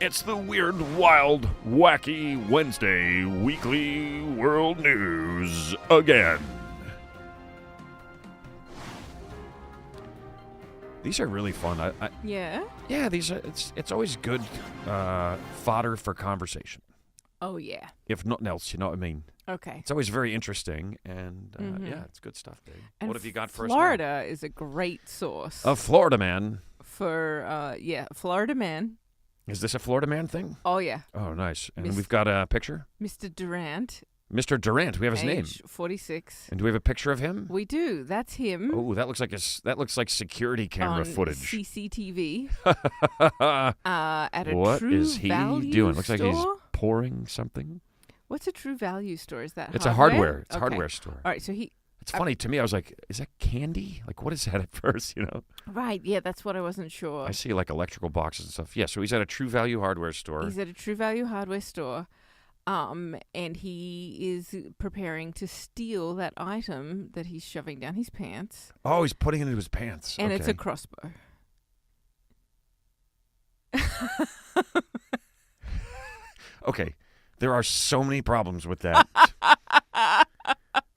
It's the weird, wild, wacky Wednesday weekly world news again. These are really fun. Yeah? Yeah, these are. It's always good fodder for conversation. Oh, yeah. If nothing else, you know what I mean. Okay. It's always very interesting, and yeah, it's good stuff, Dave. And What have you got for us? Florida is a great source. A Florida man. For, Florida man. Is this a Florida man thing? Oh, yeah. Oh, nice. And we've got a picture? Mr. Durant. Mr. Durant. We have his name. Age 46. And do we have a picture of him? We do. That's him. Oh, that looks like security camera on footage. CCTV. At a What True is he Value doing? Looks like he's store? pouring something. What's a True Value store? Is that It's hardware? a hardware. It's a Okay. hardware store. All right, so It's funny to me. I was like, is that candy? Like, what is that at first, you know? Right, yeah, that's what I wasn't sure. I see like electrical boxes and stuff. Yeah, so he's at a True Value hardware store. He's at a True Value hardware store, and he is preparing to steal that item that he's shoving down his pants. Oh, he's putting it into his pants. And okay. it's a crossbow. Okay, there are so many problems with that.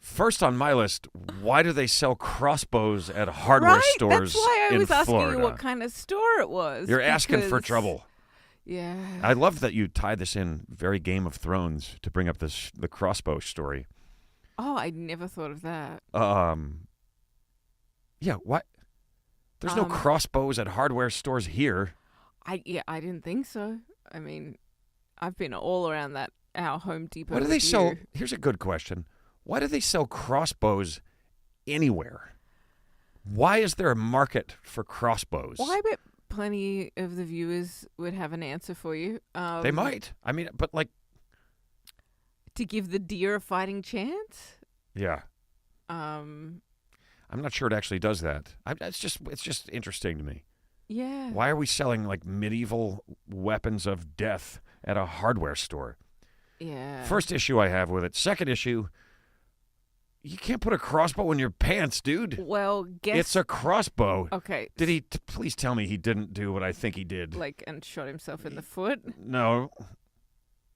First on my list, why do they sell crossbows at hardware stores That's why I in was asking Florida? you what kind of store it was. You're asking for because- trouble. Yeah. I love that you tied this in very Game of Thrones to bring up the crossbow story. Oh, I never thought of that. Yeah, what? There's no crossbows at hardware stores here. I didn't think so. I mean, I've been all around our Home Depot. Why do they with sell? you. Here's a good question. Why do they sell crossbows anywhere? Why is there a market for crossbows? Well, I bet plenty of the viewers would have an answer for you. They might. I mean, but like, to give the deer a fighting chance. yeah. Um. I'm not sure it actually does that. It's just interesting to me. Yeah. Why are we selling like medieval weapons of death at a hardware store? Yeah. First issue I have with it. Second issue, you can't put a crossbow in your pants, dude. Well, guess It's a crossbow. okay. Did he? Please tell me he didn't do what I think he did. Like and shot himself in the foot No.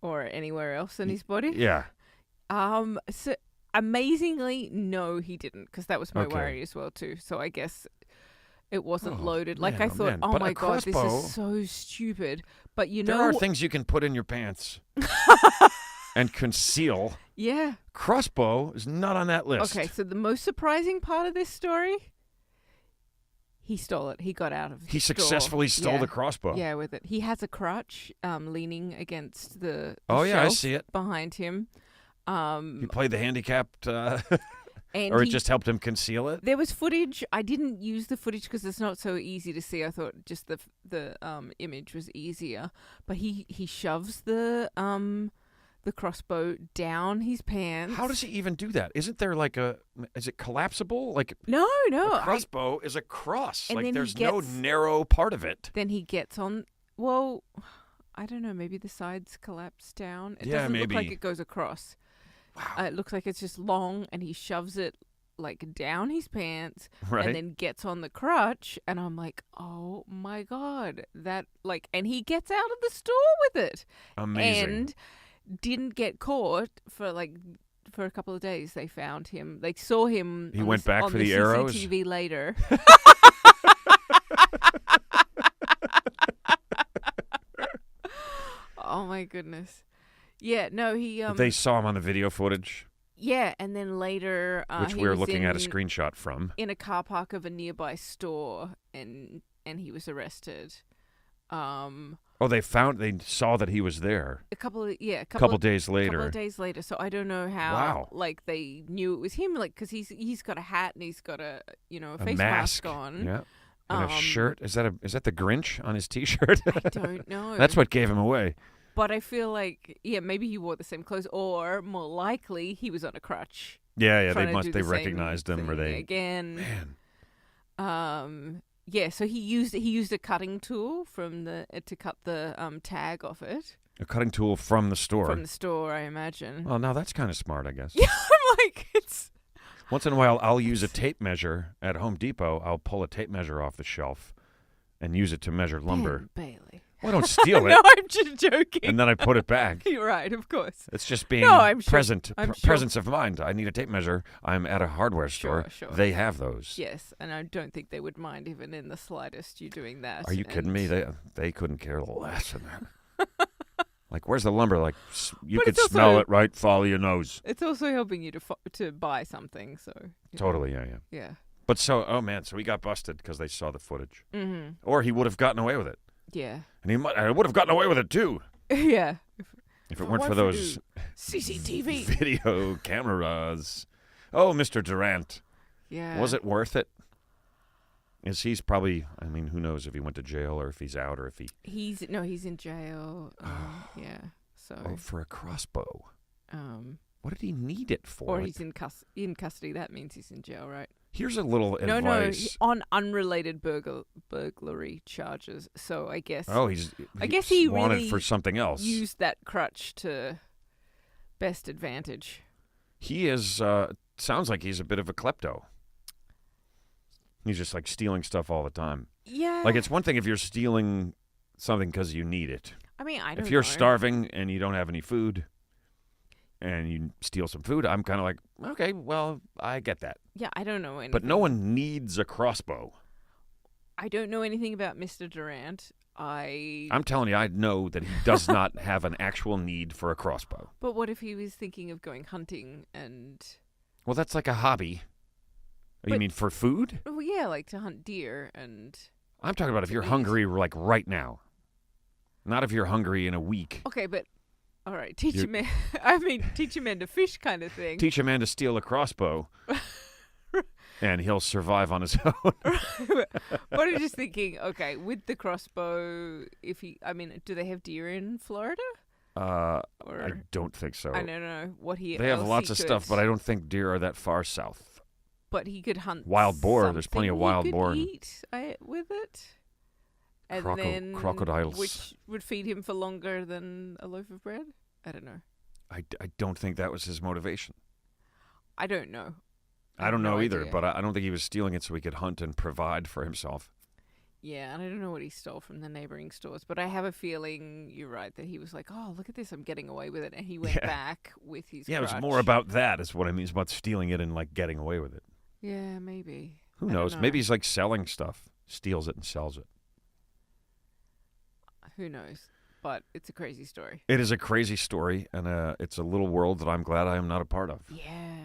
or anywhere else in his body? Yeah. So amazingly, no, he didn't, because that was my Okay. worry as well too. So I guess it wasn't Oh, loaded. Like man, I oh, thought, man. oh But a my god, this crossbow- is so stupid. But you There know, are things you can put in your pants and conceal. yeah. Crossbow is not on that list. Okay, so the most surprising part of this story, he stole it. He got out of. He the store. successfully stole Yeah. the crossbow. Yeah, with it. He has a crutch, leaning against the Oh, yeah, I shelf see it. behind him. He played the handicapped, And or it he- just helped him conceal it. There was footage. I didn't use the footage because it's not so easy to see. I thought just the image was easier. But he shoves the crossbow down his pants. How does he even do that? Isn't there like is it collapsible? Like No. a crossbow is a cross. And Like then he there's no gets- narrow part of it. Then he gets on. Well, I don't know. Maybe the sides collapse down. It Yeah, doesn't look like maybe. it goes across. Wow. It looks like it's just long, and he shoves it like down his pants, Right. and then gets on the crutch. And I'm like, oh my god, that like, and he gets out of the store with it, Amazing. and didn't get caught for a couple of days. They found him. They saw him. He on went back on for the arrows? CCTV later. Oh my goodness. Yeah, no, he they saw him on the video footage, yeah, and then later which he we're was looking at a in- screenshot from. in a car park of a nearby store, and he was arrested. Oh, they saw that he was there A couple of a couple days couple later. of days later. So I don't know how. Wow. Like they knew it was him, like because he's got a hat and he's got a A face mask on. Yeah. And a shirt. Is that the Grinch on his T-shirt? I don't know. That's what gave him away. But I feel like maybe he wore the same clothes, or more likely he was on a crutch. Yeah, trying to do they the same recognized him, or thing they again. Man. Yeah, so he used a cutting tool to cut the tag off it A cutting tool from the store. from the store, I imagine. Well, now that's kind of smart, I guess. Yeah, I'm like it's Once in a while, I'll use a tape measure at Home Depot. I'll pull a tape measure off the shelf and use it to measure lumber. Ben Bailey. Well, I don't steal it. No, I'm just joking. And then I put it back. You're right, of course. It's just being No, I'm sure- present. I'm sure. Presence of mind. I need a tape measure. I'm at a hardware store. Sure. They have those. Yes, and I don't think they would mind even in the slightest you doing that. Are you kidding me? and- They couldn't care less than that. Like, where's the lumber? Like, you But could it's smell also- it, right? Follow your nose. It's also helping you to buy something, so. you know. Totally, yeah. Yeah. But so, oh man, so he got busted because they saw the footage. Mm-hmm. Or he would have gotten away with it. Yeah. And I would have gotten away with it too. Yeah. If it weren't for those CCTV. video cameras. Oh, Mr. Durant. Yeah. Was it worth it? He's probably, I mean, who knows if he went to jail or if he's out or if he... He's in jail. Yeah. So. Oh, for a crossbow. What did he need it for? Or Like, he's in custody. That means he's in jail, right? here's a little advice. No, on unrelated burglary charges. So I guess. Oh, I guess he wanted really for something else. used that crutch to best advantage. He is, sounds like he's a bit of a klepto. He's just like stealing stuff all the time. Yeah. Like, it's one thing if you're stealing something because you need it. I mean, I don't know. If you're starving and you don't have any food and you steal some food, I'm kind of like, okay, well, I get that. Yeah, I don't know anything. But no one needs a crossbow. I don't know anything about Mr. Durant. I'm telling you, I know that he does not have an actual need for a crossbow. But what if he was thinking of going hunting and... Well, that's like a hobby. You But- mean for food? Oh, yeah, like to hunt deer and... I'm talking about if you're Eat. hungry, like right now. Not if you're hungry in a week. Okay, but... All right, teach a man... I mean, teach a man to fish kind of thing. Teach a man to steal a crossbow, and he'll survive on his own. But I'm just thinking, okay, with the crossbow, if he... I mean, do they have deer in Florida? I Or... don't think so. I don't know what he... They have else lots he of could- stuff, but I don't think deer are that far south. But he could hunt Wild boar, there's plenty of something wild he could boar. Eat with it. And then crocodiles. which would feed him for longer than a loaf of bread? I don't know. I don't think that was his motivation. I don't know. I don't know either, idea. but I don't think he was stealing it so he could hunt and provide for himself. Yeah, and I don't know what he stole from the neighboring stores, but I have a feeling you're right that he was like, "Oh, look at this! I'm getting away with it," and he went Yeah. back with his. Yeah, it was crutch. more about that, is what I mean. It's about stealing it and like getting away with it. Yeah, maybe. Who I don't knows? know. Maybe he's like selling stuff, steals it and sells it. Who knows? But it's a crazy story. It is a crazy story, and it's a little world that I'm glad I am not a part of. Yeah.